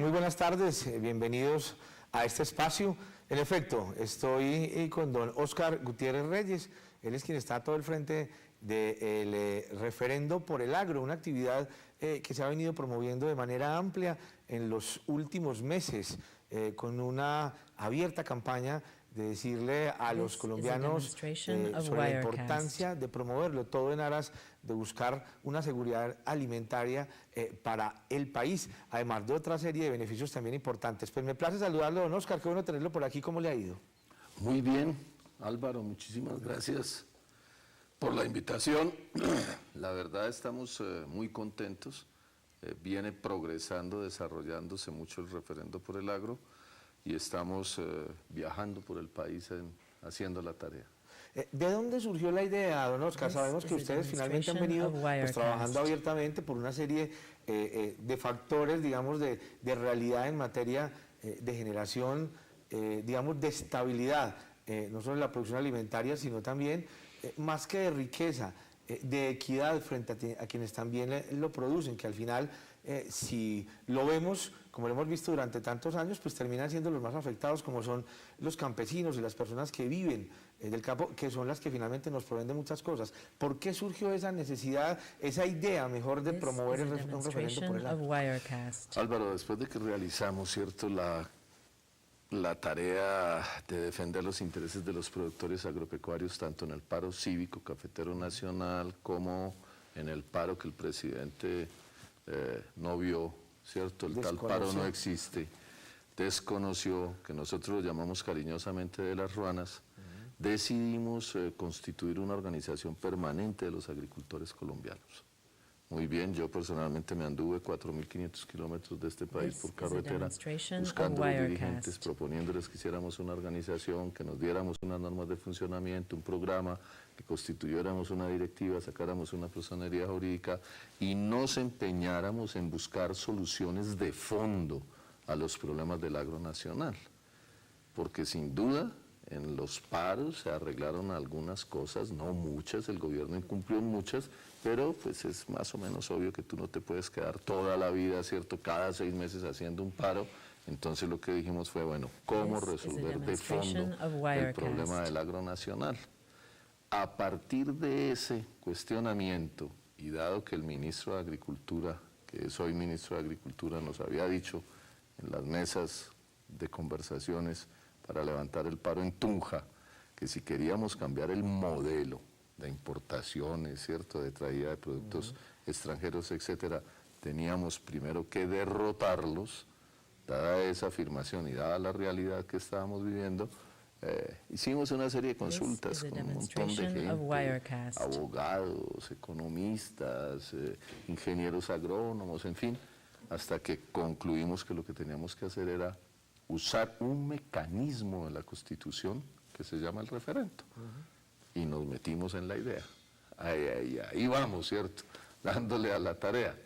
muy buenas tardes, bienvenidos a este espacio. En efecto, estoy con don Óscar Gutiérrez Reyes, él es quien está a todo el frente del referendo por el agro, una actividad que se ha venido promoviendo de manera amplia en los últimos meses, con una abierta campaña de decirle a los colombianos sobre la importancia de promoverlo, todo en aras de buscar una seguridad alimentaria para el país, además de otra serie de beneficios también importantes. Pues me place saludarlo, don Óscar, qué bueno tenerlo por aquí, ¿cómo le ha ido? Muy bien, Álvaro, muchísimas gracias por la invitación. La verdad estamos muy contentos, viene progresando, desarrollándose mucho el referendo por el agro, y estamos viajando por el país haciendo la tarea. ¿De dónde surgió la idea, don Óscar? Sabemos que ustedes finalmente han venido trabajando abiertamente por una serie de factores, digamos, de realidad en materia de generación, digamos, de estabilidad, no solo en la producción alimentaria, sino también, más que de riqueza, de equidad frente a quienes también lo producen, que al final, si lo vemos, como lo hemos visto durante tantos años, pues terminan siendo los más afectados, como son los campesinos y las personas que viven del campo, que son las que finalmente nos proveen de muchas cosas. ¿Por qué surgió esa necesidad, esa idea mejor de promover un referendo por el agro? Álvaro, después de que realizamos, ¿cierto?, la tarea de defender los intereses de los productores agropecuarios, tanto en el paro cívico cafetero nacional como en el paro que el presidente no vio, ¿cierto? El tal paro no existe, desconoció, que nosotros lo llamamos cariñosamente de las ruanas, decidimos constituir una organización permanente de los agricultores colombianos. Muy bien, yo personalmente me anduve 4.500 kilómetros de este país por carretera, buscando a los dirigentes, proponiéndoles que hiciéramos una organización, que nos diéramos unas normas de funcionamiento, un programa, que constituyéramos una directiva, sacáramos una personería jurídica y nos empeñáramos en buscar soluciones de fondo a los problemas del agro nacional. Porque sin duda, en los paros se arreglaron algunas cosas, no muchas, el gobierno incumplió en muchas, pero pues es más o menos obvio que tú no te puedes quedar toda la vida, ¿cierto?, cada 6 meses haciendo un paro. Entonces lo que dijimos fue, bueno, ¿cómo resolver de fondo el problema del agro nacional? A partir de ese cuestionamiento, y dado que el ministro de Agricultura, que es hoy ministro de Agricultura, nos había dicho en las mesas de conversaciones para levantar el paro en Tunja, que si queríamos cambiar el modelo de importaciones, ¿cierto?, de traída de productos extranjeros, etcétera, teníamos primero que derrotarlos. Dada esa afirmación y dada la realidad que estábamos viviendo, hicimos una serie de consultas con un montón de gente, abogados, economistas, ingenieros agrónomos, en fin, hasta que concluimos que lo que teníamos que hacer era usar un mecanismo de la Constitución que se llama el referendo. Y nos metimos en la idea. Ahí vamos, ¿cierto?, dándole a la tarea.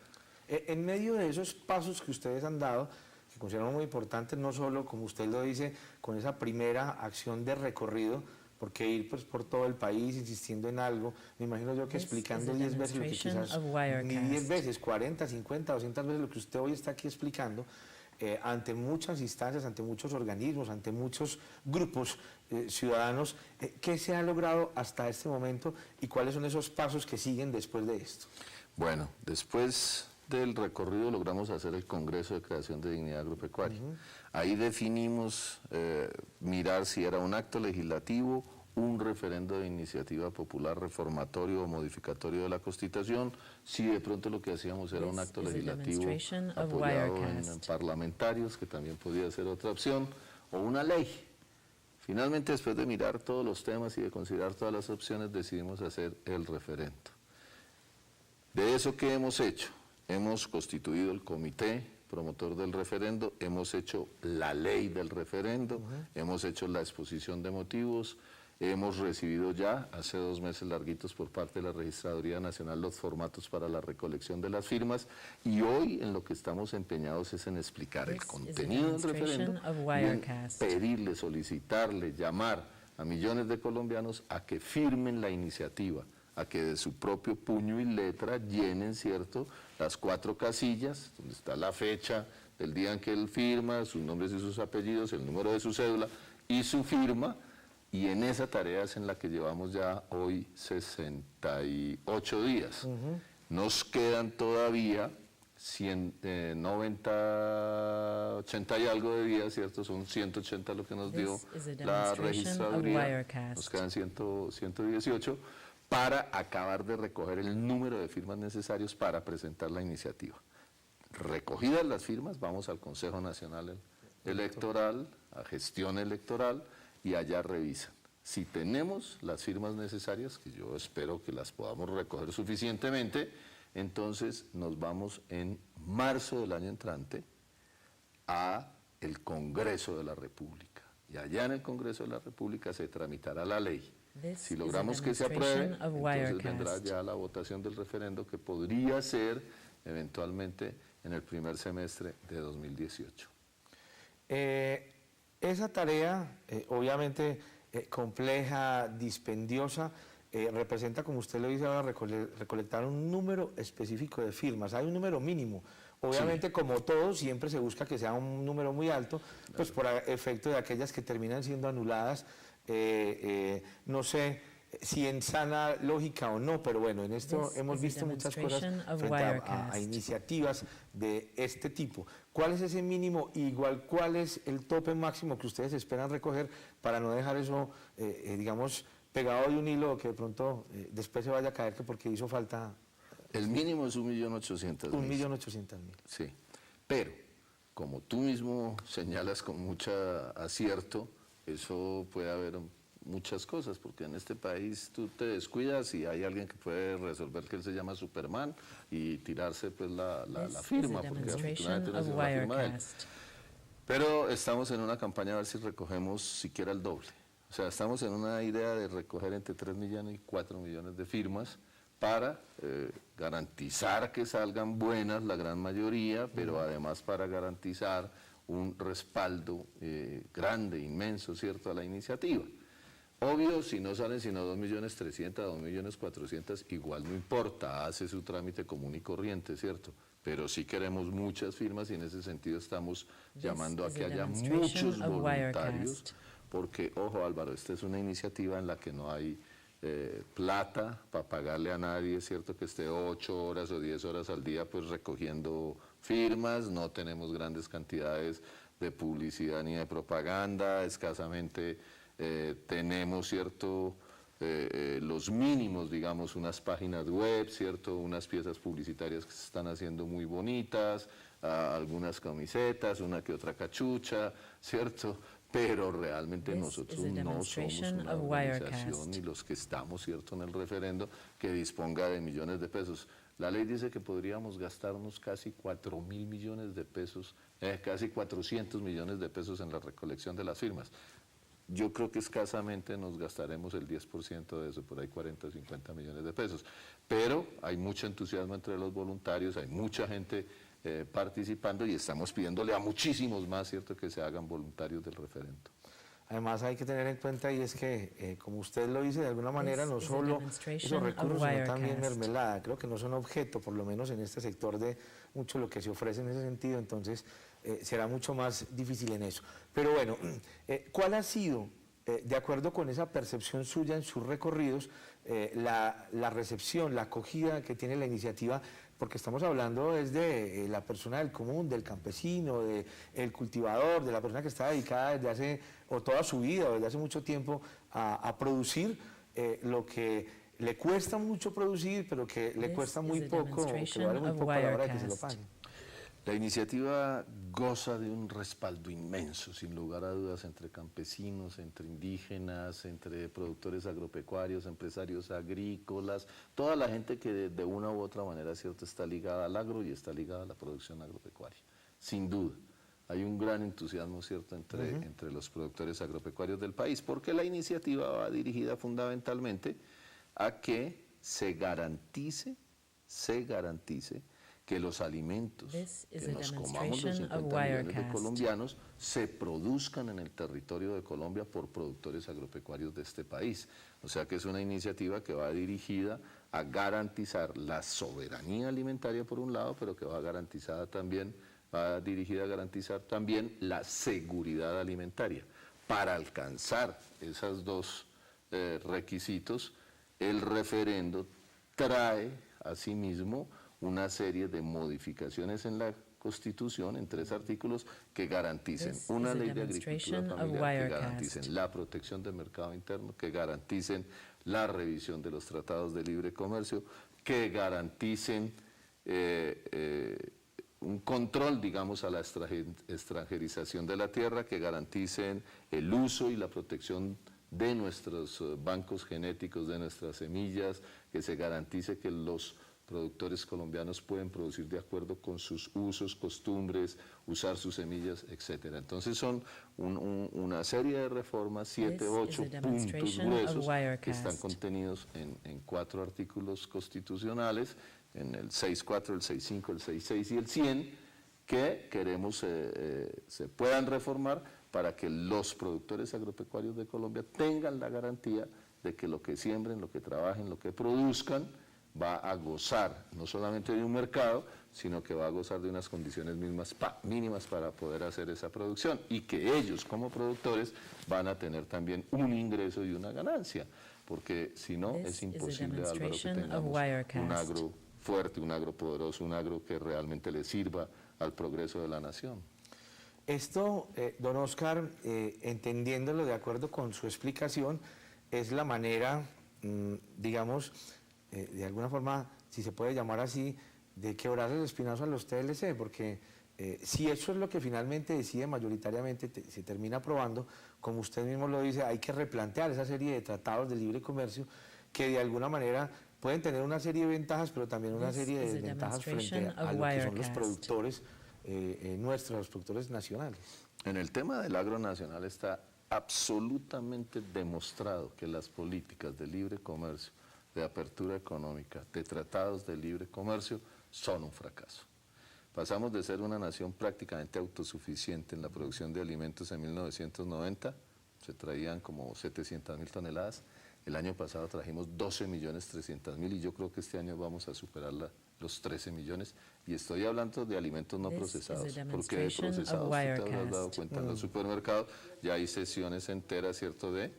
En medio de esos pasos que ustedes han dado, que consideramos muy importantes, no solo, como usted lo dice, con esa primera acción de recorrido, porque ir pues por todo el país insistiendo en algo, me imagino yo que explicando 10 veces lo que quizás, ni 10 veces, 40, 50, 200 veces lo que usted hoy está aquí explicando, ante muchas instancias, ante muchos organismos, ante muchos grupos ciudadanos, ¿qué se ha logrado hasta este momento y cuáles son esos pasos que siguen después de esto? Bueno, después del recorrido logramos hacer el Congreso de Creación de Dignidad Agropecuaria. Ahí definimos mirar si era un acto legislativo, un referendo de iniciativa popular reformatorio o modificatorio de la Constitución, si de pronto lo que hacíamos era un acto legislativo apoyado en parlamentarios, que también podía ser otra opción, o una ley. Finalmente, después de mirar todos los temas y de considerar todas las opciones, decidimos hacer el referendo. De eso, ¿qué hemos hecho? Hemos constituido el comité promotor del referendo, hemos hecho la ley del referendo, hemos hecho la exposición de motivos, hemos recibido ya, hace 2 meses larguitos, por parte de la Registraduría Nacional los formatos para la recolección de las firmas, y hoy en lo que estamos empeñados es en explicar el contenido del referendo y en pedirle, solicitarle, llamar a millones de colombianos a que firmen la iniciativa, a que de su propio puño y letra llenen, ¿cierto?, las 4 casillas, donde está la fecha el día en que él firma, sus nombres y sus apellidos, el número de su cédula y su firma, y en esa tarea es en la que llevamos ya hoy 68 días. Nos quedan todavía 80 y algo de días, ¿cierto? Son 180 lo que nos dio la registraduría, nos quedan 118 para acabar de recoger el número de firmas necesarios para presentar la iniciativa. Recogidas las firmas, vamos al Consejo Nacional Electoral, a gestión electoral, y allá revisan. Si tenemos las firmas necesarias, que yo espero que las podamos recoger suficientemente, entonces nos vamos en marzo del año entrante a el Congreso de la República. Y allá en el Congreso de la República se tramitará la ley. Si logramos que se apruebe, entonces vendrá ya la votación del referendo, que podría ser eventualmente en el primer semestre de 2018. Esa tarea, obviamente compleja, dispendiosa, representa, como usted lo dice ahora, recolectar un número específico de firmas. Hay un número mínimo. Obviamente, sí, como todo, siempre se busca que sea un número muy alto, pues por efecto de aquellas que terminan siendo anuladas. No sé si en sana lógica o no, pero bueno, en esto hemos visto muchas cosas frente a iniciativas de este tipo. ¿Cuál es ese mínimo? Igual, ¿cuál es el tope máximo que ustedes esperan recoger para no dejar eso, digamos, pegado de un hilo, que de pronto después se vaya a caer que porque hizo falta? El mínimo es 1.800.000. 1.800.000. Sí, pero como tú mismo señalas con mucho acierto, eso puede haber muchas cosas, porque en este país tú te descuidas y hay alguien que puede resolver que él se llama Superman y tirarse pues la firma, porque afortunadamente no es la firma de él. Pero estamos en una campaña a ver si recogemos siquiera el doble. O sea, estamos en una idea de recoger entre 3 millones y 4 millones de firmas para garantizar que salgan buenas la gran mayoría, pero además para garantizar un respaldo grande, inmenso, ¿cierto?, a la iniciativa. Obvio, si no salen sino 2.300.000, 2.400.000, igual no importa, hace su trámite común y corriente, ¿cierto? Pero sí queremos muchas firmas y en ese sentido estamos llamando a que haya muchos voluntarios, porque, ojo Álvaro, esta es una iniciativa en la que no hay plata para pagarle a nadie, ¿cierto?, que esté 8 horas o 10 horas al día pues recogiendo firmas, no tenemos grandes cantidades de publicidad ni de propaganda, escasamente tenemos, ¿cierto?, los mínimos, digamos, unas páginas web, ¿cierto?, unas piezas publicitarias que se están haciendo muy bonitas, algunas camisetas, una que otra cachucha, ¿cierto?, pero realmente nosotros no somos una organización ni los que estamos, ¿cierto?, en el referendo que disponga de millones de pesos. La ley dice que podríamos gastarnos casi 4.000 millones de pesos, casi 400 millones de pesos en la recolección de las firmas. Yo creo que escasamente nos gastaremos el 10% de eso, por ahí 40 o 50 millones de pesos. Pero hay mucho entusiasmo entre los voluntarios, hay mucha gente participando y estamos pidiéndole a muchísimos más, ¿cierto?, que se hagan voluntarios del referendo. Además hay que tener en cuenta, y es que, como usted lo dice, de alguna manera no solo esos recursos, sino también mermelada. Creo que no son objeto, por lo menos en este sector, de mucho lo que se ofrece en ese sentido, entonces será mucho más difícil en eso. Pero bueno, ¿cuál ha sido, de acuerdo con esa percepción suya en sus recorridos, la recepción, la acogida que tiene la iniciativa? Porque estamos hablando desde la persona del común, del campesino, del cultivador, de la persona que está dedicada desde hace, o toda su vida, o desde hace mucho tiempo, a producir lo que le cuesta mucho producir, pero que le cuesta muy poco, que le vale muy poco a la hora de que se lo paguen. La iniciativa goza de un respaldo inmenso, sin lugar a dudas, entre campesinos, entre indígenas, entre productores agropecuarios, empresarios agrícolas, toda la gente que de una u otra manera, ¿cierto?, está ligada al agro y está ligada a la producción agropecuaria. Sin duda, hay un gran entusiasmo, ¿cierto?, entre los productores agropecuarios del país, porque la iniciativa va dirigida fundamentalmente a que se garantice que los alimentos que nos comamos los 50 millones de colombianos se produzcan en el territorio de Colombia por productores agropecuarios de este país. O sea que es una iniciativa que va dirigida a garantizar la soberanía alimentaria por un lado, pero que va garantizada también va dirigida a garantizar también la seguridad alimentaria. Para alcanzar esos dos requisitos, el referendo trae asimismo una serie de modificaciones en la Constitución en 3 artículos que garanticen una ley de agricultura familiar, que garanticen la protección del mercado interno, que garanticen la revisión de los tratados de libre comercio, que garanticen un control, digamos, a la extranjerización de la tierra, que garanticen el uso y la protección de nuestros bancos genéticos, de nuestras semillas, que se garantice que los productores colombianos pueden producir de acuerdo con sus usos, costumbres, usar sus semillas, etc. Entonces son una serie de reformas, 7, 8 puntos gruesos que están contenidos en 4 artículos constitucionales, en el 6.4, el 6.5, el 6.6 y el 100, que queremos se puedan reformar para que los productores agropecuarios de Colombia tengan la garantía de que lo que siembren, lo que trabajen, lo que produzcan, va a gozar no solamente de un mercado, sino que va a gozar de unas condiciones mínimas para poder hacer esa producción, y que ellos como productores van a tener también un ingreso y una ganancia, porque si no es imposible, Álvaro, que tengamos un agro fuerte, un agro poderoso, un agro que realmente le sirva al progreso de la nación. Esto, don Oscar, entendiéndolo de acuerdo con su explicación, es la manera, digamos, de alguna forma, si se puede llamar así, de quebrar el espinazo a los TLC, porque si eso es lo que finalmente decide mayoritariamente, se termina aprobando, como usted mismo lo dice, hay que replantear esa serie de tratados de libre comercio que de alguna manera pueden tener una serie de ventajas, pero también una serie de desventajas frente a lo que son los productores nuestros, los productores nacionales. En el tema del agro nacional está absolutamente demostrado que las políticas de libre comercio, de apertura económica, de tratados de libre comercio, son un fracaso. Pasamos de ser una nación prácticamente autosuficiente en la producción de alimentos en 1990, se traían como 700.000 toneladas, el año pasado trajimos 12.300.000 y yo creo que este año vamos a superar los 13 millones, y estoy hablando de alimentos no procesados, porque de procesados, tú te habrás dado cuenta, en los supermercados ya hay secciones enteras, ¿cierto?, de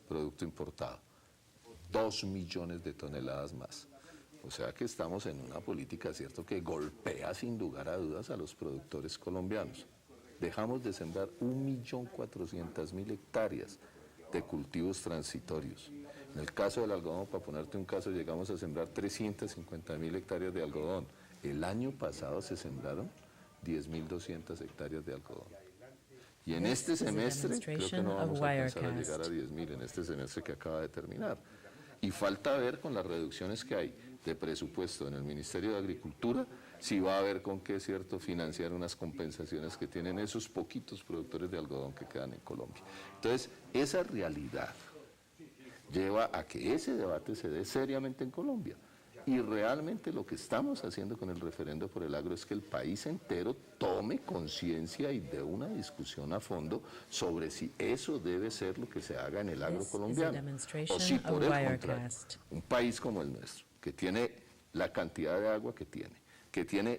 producto importado. 2 millones de toneladas más. O sea que estamos en una política, ¿cierto?, que golpea sin lugar a dudas a los productores colombianos. Dejamos de sembrar 1.400.000 hectáreas de cultivos transitorios. En el caso del algodón, para ponerte un caso, llegamos a sembrar 350.000 hectáreas de algodón. El año pasado se sembraron 10.200 hectáreas de algodón. Y en este semestre creo que no vamos a alcanzar a llegar a 10.000 en este semestre que acaba de terminar. Y falta ver con las reducciones que hay de presupuesto en el Ministerio de Agricultura, si va a haber con qué, ¿cierto?, financiar unas compensaciones que tienen esos poquitos productores de algodón que quedan en Colombia. Entonces, esa realidad lleva a que ese debate se dé seriamente en Colombia. Y realmente lo que estamos haciendo con el referendo por el agro es que el país entero tome conciencia y dé una discusión a fondo sobre si eso debe ser lo que se haga en el agro colombiano. O si por el contrario, un país como el nuestro, que tiene la cantidad de agua que tiene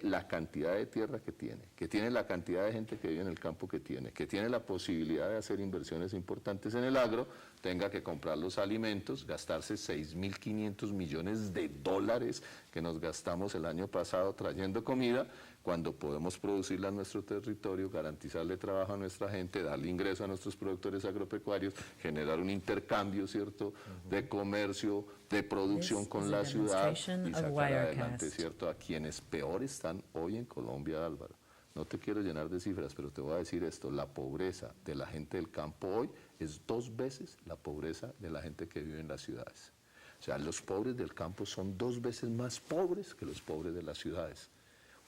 la cantidad de tierra que tiene la cantidad de gente que vive en el campo que tiene la posibilidad de hacer inversiones importantes en el agro, tenga que comprar los alimentos, gastarse 6.500 millones de dólares que nos gastamos el año pasado trayendo comida, cuando podemos producirla en nuestro territorio, garantizarle trabajo a nuestra gente, darle ingreso a nuestros productores agropecuarios, generar un intercambio, ¿cierto?, de comercio, de producción con la ciudad y sacar adelante, ¿cierto?, a quienes peor están hoy en Colombia, Álvaro. No te quiero llenar de cifras, pero te voy a decir esto, la pobreza de la gente del campo hoy es 2 veces la pobreza de la gente que vive en las ciudades. O sea, los pobres del campo son 2 veces más pobres que los pobres de las ciudades.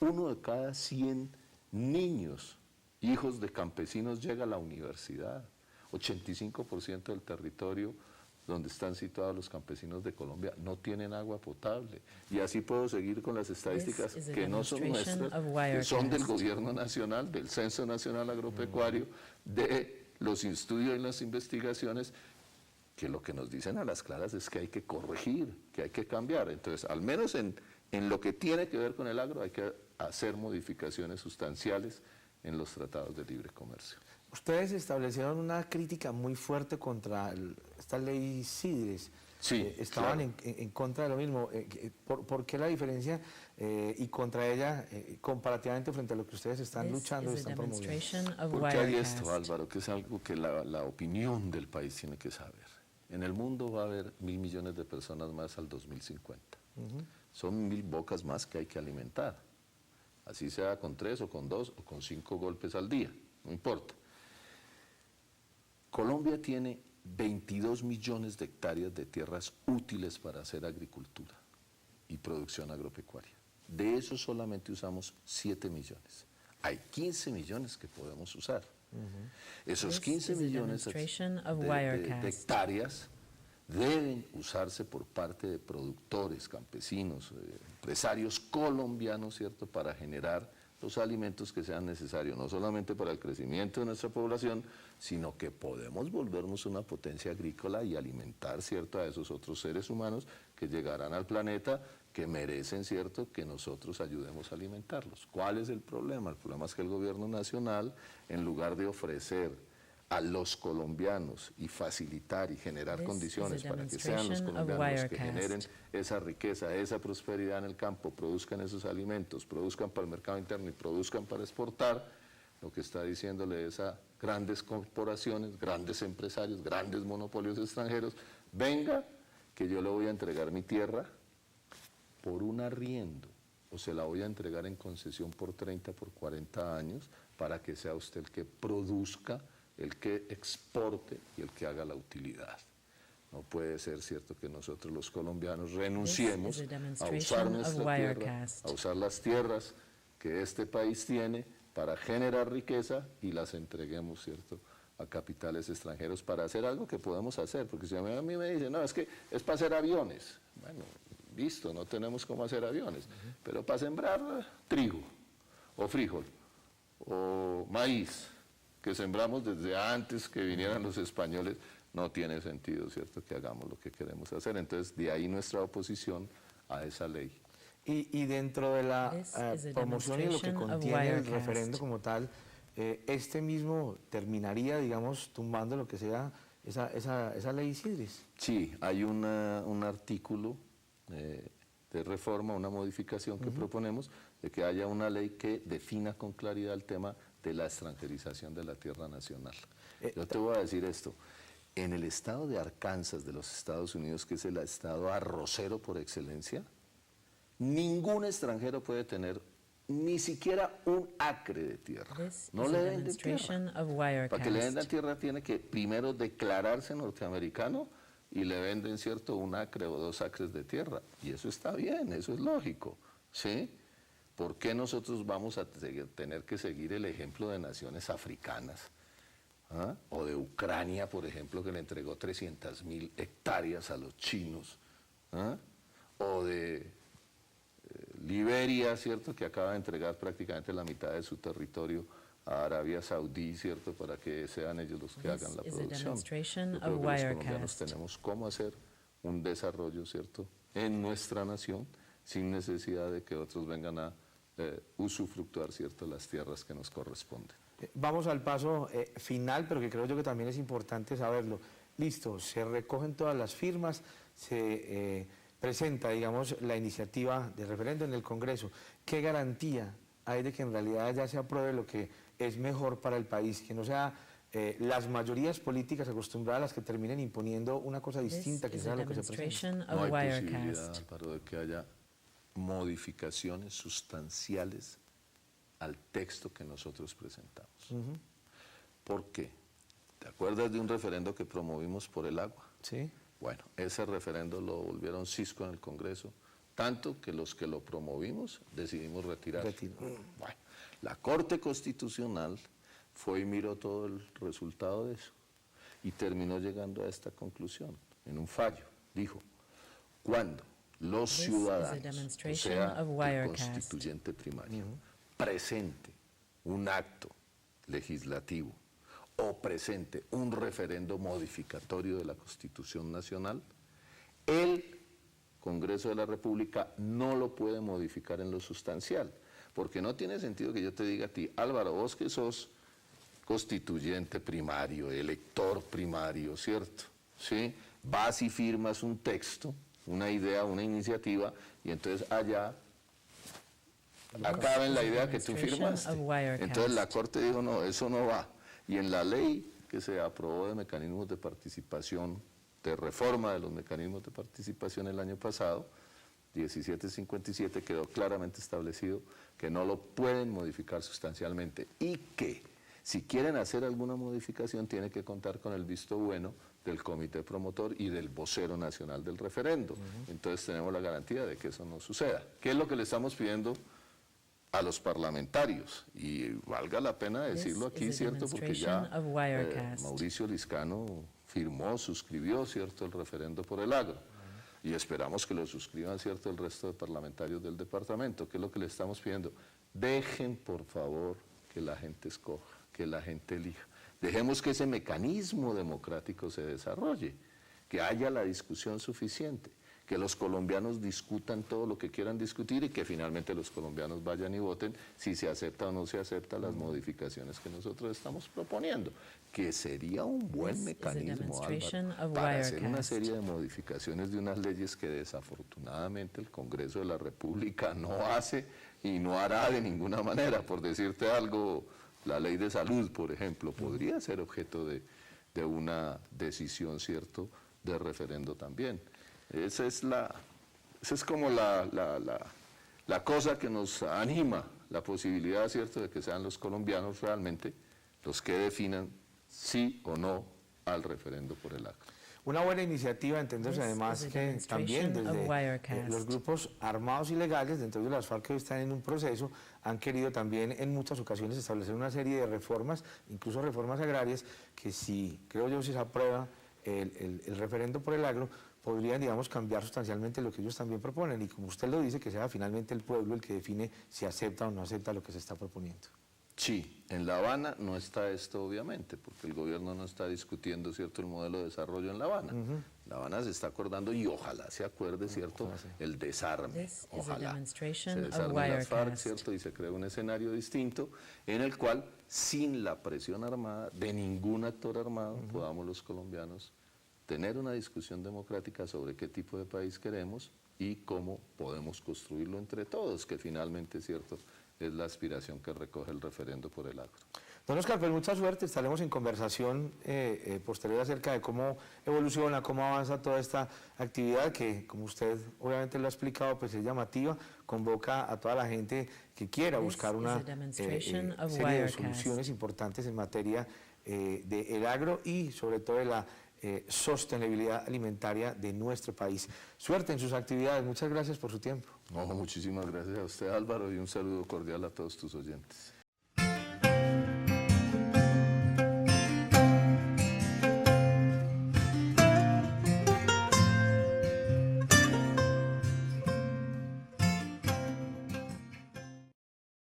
1 de cada 100 niños, hijos de campesinos, llega a la universidad. 85% del territorio donde están situados los campesinos de Colombia no tienen agua potable. Y así puedo seguir con las estadísticas que no son nuestras, que son del gobierno nacional, del Censo Nacional Agropecuario, de los estudios y las investigaciones, que lo que nos dicen a las claras es que hay que corregir, que hay que cambiar. Entonces, al menos en En lo que tiene que ver con el agro hay que hacer modificaciones sustanciales en los tratados de libre comercio. Ustedes establecieron una crítica muy fuerte contra esta ley CIDRES. Sí, estaban claro. en contra de lo mismo. ¿Por qué la diferencia y contra ella comparativamente frente a lo que ustedes están luchando y están promoviendo? Porque hay esto, Álvaro, que es algo que la opinión del país tiene que saber. En el mundo va a haber 1.000 millones de personas más al 2050. Son 1.000 bocas más que hay que alimentar. Así sea con 3 o con 2 o con 5 golpes al día, no importa. Colombia tiene 22 millones de hectáreas de tierras útiles para hacer agricultura y producción agropecuaria. De eso solamente usamos 7 millones. Hay 15 millones que podemos usar. Esos 15 millones de hectáreas deben usarse por parte de productores, campesinos, empresarios colombianos, ¿cierto?, para generar los alimentos que sean necesarios, no solamente para el crecimiento de nuestra población, sino que podemos volvernos una potencia agrícola y alimentar, ¿cierto?, a esos otros seres humanos que llegarán al planeta, que merecen, ¿cierto?, que nosotros ayudemos a alimentarlos. ¿Cuál es el problema? El problema es que el gobierno nacional, en lugar de ofrecer a los colombianos y facilitar y generar condiciones para que sean los colombianos los que generen esa riqueza, esa prosperidad en el campo, produzcan esos alimentos, produzcan para el mercado interno y produzcan para exportar, lo que está diciéndole es a grandes corporaciones, grandes empresarios, grandes monopolios extranjeros, venga que yo le voy a entregar mi tierra por un arriendo, o se la voy a entregar en concesión por 30, por 40 años, para que sea usted el que produzca, el que exporte y el que haga la utilidad. No puede ser cierto que nosotros los colombianos renunciemos a usar nuestra tierra, a usar las tierras que este país tiene para generar riqueza y las entreguemos, ¿cierto?, a capitales extranjeros para hacer algo que podemos hacer. Porque si a mí me dicen, no, es que es para hacer aviones. Bueno, listo, no tenemos cómo hacer aviones, pero para sembrar trigo o frijol o maíz, que sembramos desde antes que vinieran los españoles, no tiene sentido, ¿cierto?, que hagamos lo que queremos hacer. Entonces, de ahí nuestra oposición a esa ley. Y dentro de la promoción y lo que contiene el referendo como tal, este mismo terminaría, digamos, tumbando lo que sea esa ley CIDRES. Sí, hay un artículo de reforma, una modificación que proponemos, de que haya una ley que defina con claridad el tema de la extranjerización de la tierra nacional. Yo te voy a decir esto, en el estado de Arkansas de los Estados Unidos, que es el estado arrocero por excelencia, ningún extranjero puede tener ni siquiera un acre de tierra. No le venden tierra. Para que le vendan tierra tiene que primero declararse norteamericano y le venden, ¿cierto?, un acre o 2 acres de tierra. Y eso está bien, eso es lógico, ¿sí? ¿Por qué nosotros vamos a tener que seguir el ejemplo de naciones africanas? ¿Ah? O de Ucrania, por ejemplo, que le entregó 300.000 hectáreas a los chinos. ¿Ah? O de Liberia, ¿cierto?, que acaba de entregar prácticamente la mitad de su territorio a Arabia Saudí, ¿cierto?, para que sean ellos los que hagan la producción. Yo creo que los colombianos tenemos cómo hacer un desarrollo, ¿cierto?, en nuestra nación, sin necesidad de que otros vengan a usufructuar, ¿cierto?, las tierras que nos corresponden. Vamos al paso final, pero que creo yo que también es importante saberlo. Listo, se recogen todas las firmas, se presenta, digamos, la iniciativa de referendo en el Congreso. ¿Qué garantía hay de que en realidad ya se apruebe lo que es mejor para el país? Que no sea las mayorías políticas acostumbradas a las que terminen imponiendo una cosa distinta que sea lo que se presenta. No hay posibilidad, Álvaro, de que haya modificaciones sustanciales al texto que nosotros presentamos. ¿Por qué? ¿Te acuerdas de un referendo que promovimos por el agua? Sí. Bueno, ese referendo lo volvieron cisco en el Congreso, tanto que los que lo promovimos decidimos retirarlo. Bueno, la Corte Constitucional fue y miró todo el resultado de eso y terminó llegando a esta conclusión, en un fallo. Dijo, cuando los ciudadanos, o sea, el constituyente primario, presente un acto legislativo o presente un referendo modificatorio de la Constitución Nacional, el Congreso de la República no lo puede modificar en lo sustancial, porque no tiene sentido que yo te diga a ti, Álvaro, vos que sos constituyente primario, elector primario, ¿cierto? ¿Sí? Vas y firmas un texto, una idea, una iniciativa, y entonces allá acaba en la idea que tú firmaste. Entonces la Corte dijo, no, eso no va. Y en la ley que se aprobó de mecanismos de participación, de reforma de los mecanismos de participación el año pasado, 1757, quedó claramente establecido que no lo pueden modificar sustancialmente y que si quieren hacer alguna modificación tiene que contar con el visto bueno del comité promotor y del vocero nacional del referendo. Entonces tenemos la garantía de que eso no suceda. ¿Qué es lo que le estamos pidiendo a los parlamentarios? Y valga la pena decirlo aquí, ¿cierto? Porque ya Mauricio Liscano firmó, suscribió, ¿cierto?, el referendo por el agro. Y esperamos que lo suscriban, ¿cierto?, el resto de parlamentarios del departamento. ¿Qué es lo que le estamos pidiendo? Dejen, por favor, que la gente escoja, que la gente elija. Dejemos que ese mecanismo democrático se desarrolle, que haya la discusión suficiente, que los colombianos discutan todo lo que quieran discutir y que finalmente los colombianos vayan y voten si se acepta o no se acepta las modificaciones que nosotros estamos proponiendo, que sería un buen mecanismo, Álvaro, para hacer una serie de modificaciones de unas leyes que desafortunadamente el Congreso de la República no hace y no hará de ninguna manera. Por decirte algo, la ley de salud, por ejemplo, podría ser objeto de una decisión, ¿cierto?, de referendo también. Esa es como la cosa que nos anima, la posibilidad, ¿cierto?, de que sean los colombianos realmente los que definan sí o no al referendo por el agro. Una buena iniciativa, entendiéndose además que también desde los grupos armados ilegales dentro de las FARC que hoy están en un proceso han querido también en muchas ocasiones establecer una serie de reformas, incluso reformas agrarias, que si, creo yo, si se aprueba el referendo por el agro, podrían, digamos, cambiar sustancialmente lo que ellos también proponen y, como usted lo dice, que sea finalmente el pueblo el que define si acepta o no acepta lo que se está proponiendo. Sí, en La Habana no está esto obviamente, porque el gobierno no está discutiendo, ¿cierto?, el modelo de desarrollo en La Habana. La Habana se está acordando y ojalá se acuerde, ¿cierto?, el desarme. Ojalá se desarme las FARC, ¿cierto?, y se cree un escenario distinto en el cual, sin la presión armada de ningún actor armado, podamos los colombianos tener una discusión democrática sobre qué tipo de país queremos y cómo podemos construirlo entre todos, que finalmente, ¿cierto?, es la aspiración que recoge el referendo por el agro. Don Oscar, pues mucha suerte, estaremos en conversación posterior acerca de cómo evoluciona, cómo avanza toda esta actividad que, como usted obviamente lo ha explicado, pues es llamativa, convoca a toda la gente que quiera buscar una serie de soluciones importantes en materia del agro y sobre todo de la sostenibilidad alimentaria de nuestro país. Suerte en sus actividades, muchas gracias por su tiempo. No, muchísimas gracias a usted, Álvaro, y un saludo cordial a todos tus oyentes.